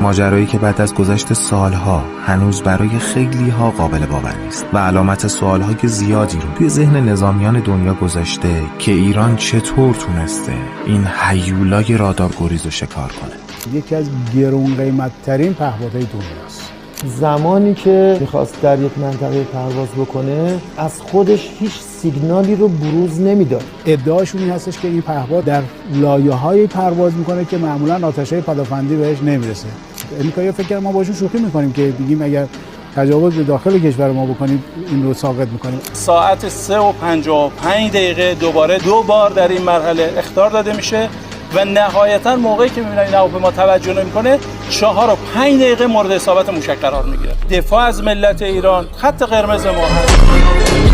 ماجرایی که بعد از گذشت سالها هنوز برای خیلی‌ها قابل باور نیست و علامت سوال‌های زیادی رو توی ذهن نظامیان دنیا گذاشته که ایران چطور تونسته این هیولای رادارگریز رو شکار کنه. یکی از گرون قیمت‌ترین پهپادهای دنیاست. زمانی که میخواست در یک منطقه پرواز بکنه از خودش هیچ سیگنالی رو بروز نمیداد. ادعاشون این هستش که این پهپاد در لایه‌های پرواز میکنه که معمولا آتش‌های پدافندی بهش نمیرسه. امریکایی‌ها فکر کردن ما باشون شوخی میکنیم که بگیم اگر تجاوز به داخل کشور ما بکنیم این رو ساقط میکنیم. ساعت 3:55 دوباره 2 بار در این مرحله اخطار داده میشه و نهایتا موقعی که میبینن این هواپیما توجه نمیکنه 4 و 5 دقیقه مورد اصابت موشک قرار میگیره. دفاع از ملت ایران خط قرمز ما هست.